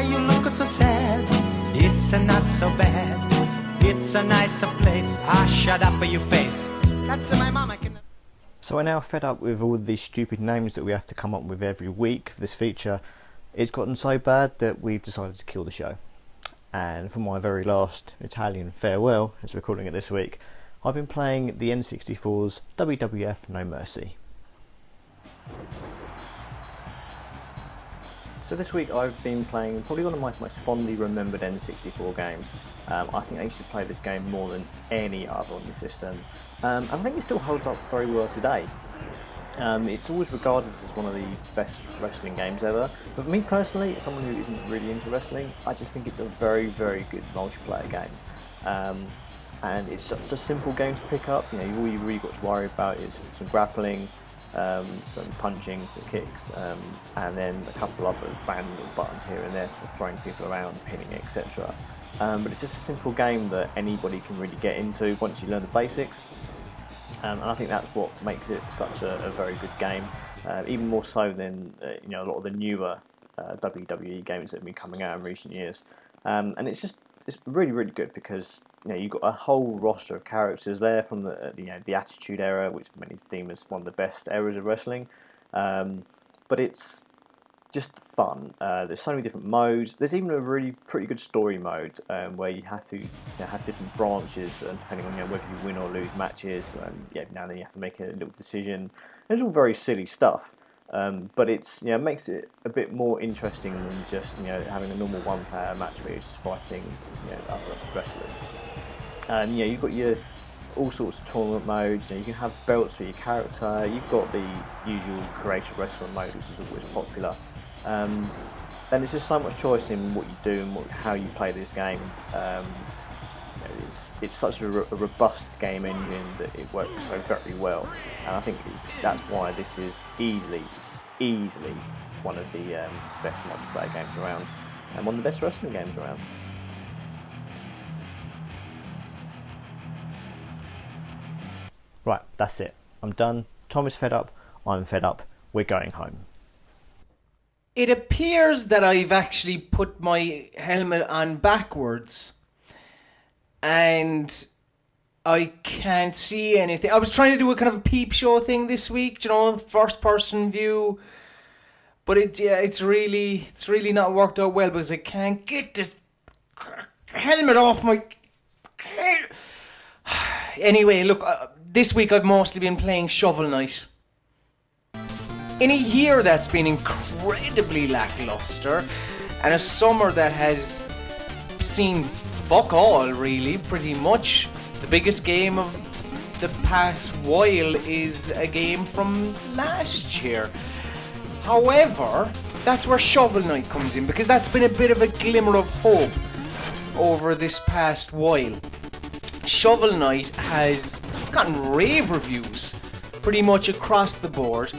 why you look so sad? It's not so bad. It's a nicer place. Ah, shut up your face. That's my mama. So we're now fed up with all these stupid names that we have to come up with every week for this feature. It's gotten so bad that we've decided to kill the show. And for my very last Italian farewell, as we're calling it this week, I've been playing the N64's WWF No Mercy. So this week I've been playing probably one of my most fondly remembered N64 games. I think I used to play this game more than any other on the system. And I think it still holds up very well today. It's always regarded as one of the best wrestling games ever. But for me personally, as someone who isn't really into wrestling, I just think it's a very, very good multiplayer game. And it's such a simple game to pick up. You know, all you've really got to worry about is some grappling, some punching, some kicks, and then a couple other random little buttons here and there for throwing people around, pinning, etc. But it's just a simple game that anybody can really get into once you learn the basics. And I think that's what makes it such a very good game, even more so than a lot of the newer WWE games that have been coming out in recent years. And it's really, really good because you've got a whole roster of characters there from the Attitude Era, which many deem as one of the best eras of wrestling. But it's just fun. There's so many different modes. There's even a really pretty good story mode where you have to have different branches, depending on whether you win or lose matches. Now and then you have to make a little decision. And it's all very silly stuff. But it's makes it a bit more interesting than just having a normal one-player match where you're just fighting other wrestlers. And you've got your all sorts of tournament modes. You can have belts for your character. You've got the usual creative wrestler mode, which is always popular. And there's just so much choice in what you do and how you play this game. It's such a robust game engine that it works so very well, and I think that's why this is easily one of the best multiplayer games around, and one of the best wrestling games around. Right, that's it. I'm done. Tom is fed up. I'm fed up. We're going home. It appears that I've actually put my helmet on backwards and I can't see anything. I was trying to do a kind of a peep show thing this week, first person view, but it's really not worked out well because I can't get this helmet off my head. Anyway, look, this week I've mostly been playing Shovel Knight. In a year that's been incredibly lackluster, and a summer that has seen fuck all, really, pretty much. The biggest game of the past while is a game from last year. However, that's where Shovel Knight comes in, because that's been a bit of a glimmer of hope over this past while. Shovel Knight has gotten rave reviews pretty much across the board.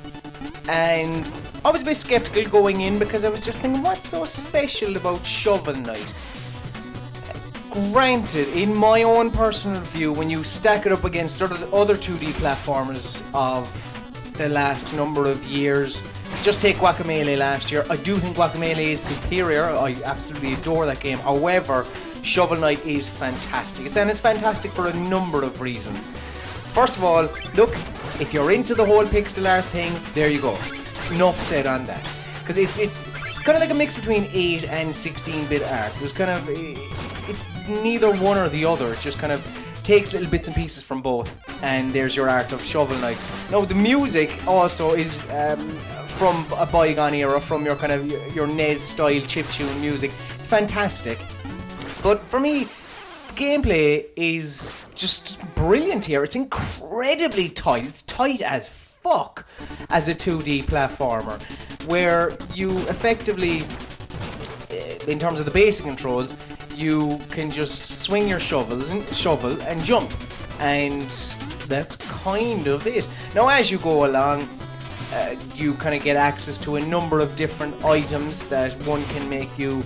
And I was a bit sceptical going in because I was just thinking, what's so special about Shovel Knight? Granted, in my own personal view, when you stack it up against other 2D platformers of the last number of years, just take Guacamelee last year. I do think Guacamelee is superior. I absolutely adore that game. However, Shovel Knight is fantastic. It's fantastic for a number of reasons. First of all, look, if you're into the whole pixel art thing, there you go. Enough said on that. Because it's kind of like a mix between 8 and 16-bit art. It's neither one or the other. It just kind of takes little bits and pieces from both. And there's your art of Shovel Knight. Now, the music also is from a bygone era, from your kind of your NES-style chiptune music. It's fantastic. But for me, the gameplay is just brilliant here. It's incredibly tight. It's tight as fuck as a 2D platformer, where you effectively, in terms of the basic controls, you can just swing your shovel and jump, and that's kind of it. Now, as you go along, you kind of get access to a number of different items that one can make you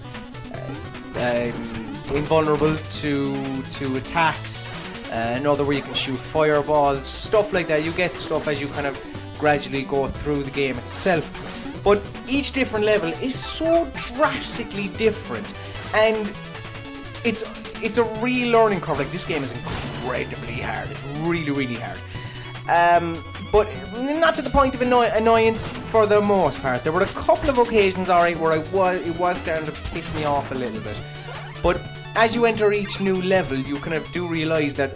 invulnerable to attacks. Another where you can shoot fireballs, stuff like that. You get stuff as you kind of gradually go through the game itself. But each different level is so drastically different, and it's a real learning curve. Like, this game is incredibly hard. It's really, really hard. But not to the point of annoyance for the most part. There were a couple of occasions, alright, where it was starting to piss me off a little bit. But as you enter each new level, you kind of do realise that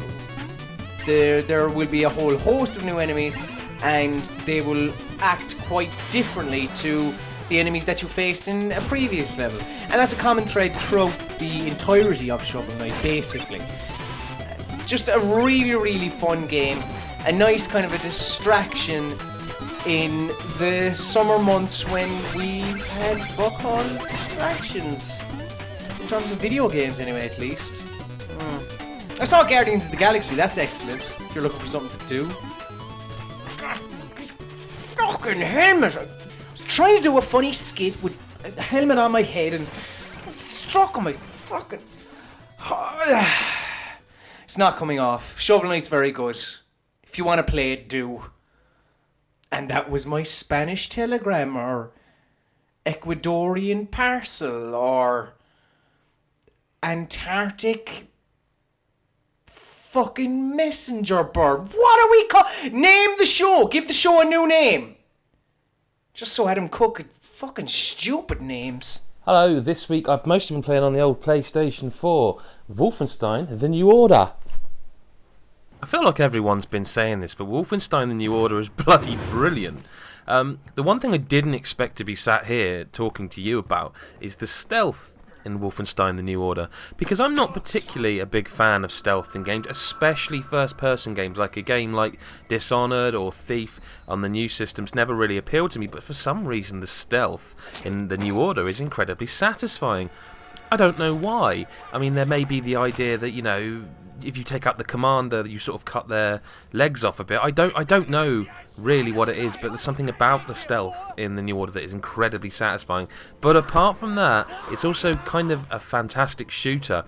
there will be a whole host of new enemies, and they will act quite differently to the enemies that you faced in a previous level. And that's a common thread throughout the entirety of Shovel Knight, basically. Just a really, really fun game. A nice kind of a distraction in the summer months when we've had fuck all distractions. In terms of video games, anyway, at least. I saw Guardians of the Galaxy, that's excellent, if you're looking for something to do. Fucking helmet! I was trying to do a funny skit with a helmet on my head and it struck on my fucking... It's not coming off. Shovel Knight's very good. If you want to play it, do. And that was my Spanish telegram, or Ecuadorian parcel, or Antarctic fucking messenger bird. What are we name the show. Give the show a new name. Just so Adam Cook had fucking stupid names. Hello, this week I've mostly been playing on the old PlayStation 4, Wolfenstein The New Order. I feel like everyone's been saying this, but Wolfenstein The New Order is bloody brilliant. The one thing I didn't expect to be sat here talking to you about is the stealth in Wolfenstein The New Order, because I'm not particularly a big fan of stealth in games, especially first-person games. Like a game like Dishonored or Thief on the new systems never really appealed to me, but for some reason the stealth in The New Order is incredibly satisfying. I don't know why. I mean, there may be the idea that, you know, if you take out the commander, you sort of cut their legs off a bit. I don't know really what it is, but there's something about the stealth in The New Order that is incredibly satisfying. But apart from that, it's also kind of a fantastic shooter.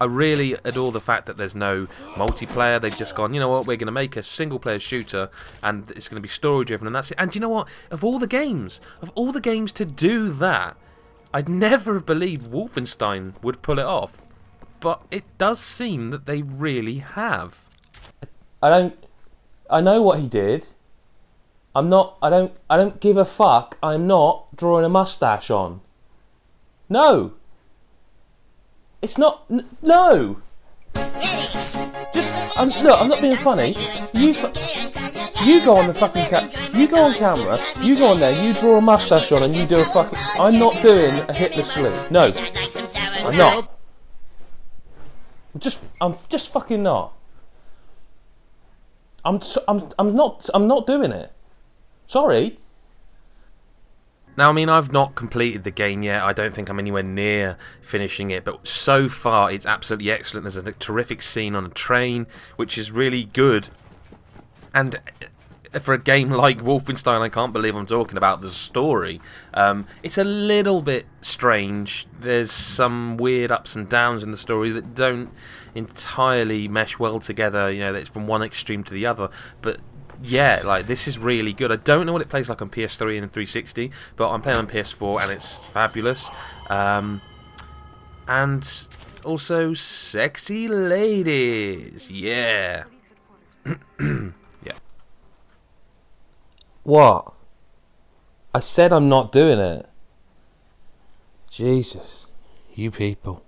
I really adore the fact that there's no multiplayer. They've just gone, you know what, we're going to make a single-player shooter, and it's going to be story-driven, and that's it. And you know what? Of all the games to do that, I'd never have believed Wolfenstein would pull it off. But it does seem that they really have. I know what he did. I don't give a fuck. I'm not drawing a mustache on. No. It's not. No. Just. Look, I'm not being funny. You go on the fucking you go on camera. You go on there. You draw a mustache on and you do a fucking. I'm not doing a Hitler salute. No. I'm not. I'm just fucking not. I'm not doing it. Sorry. Now, I mean, I've not completed the game yet. I don't think I'm anywhere near finishing it, but so far it's absolutely excellent. There's a terrific scene on a train, which is really good. And for a game like Wolfenstein, I can't believe I'm talking about the story. It's a little bit strange. There's some weird ups and downs in the story that don't entirely mesh well together. You know, it's from one extreme to the other. But yeah, like, this is really good. I don't know what it plays like on PS3 and 360, but I'm playing on PS4 and it's fabulous. And also sexy ladies. Yeah. Yeah. What? I said I'm not doing it. Jesus, you people.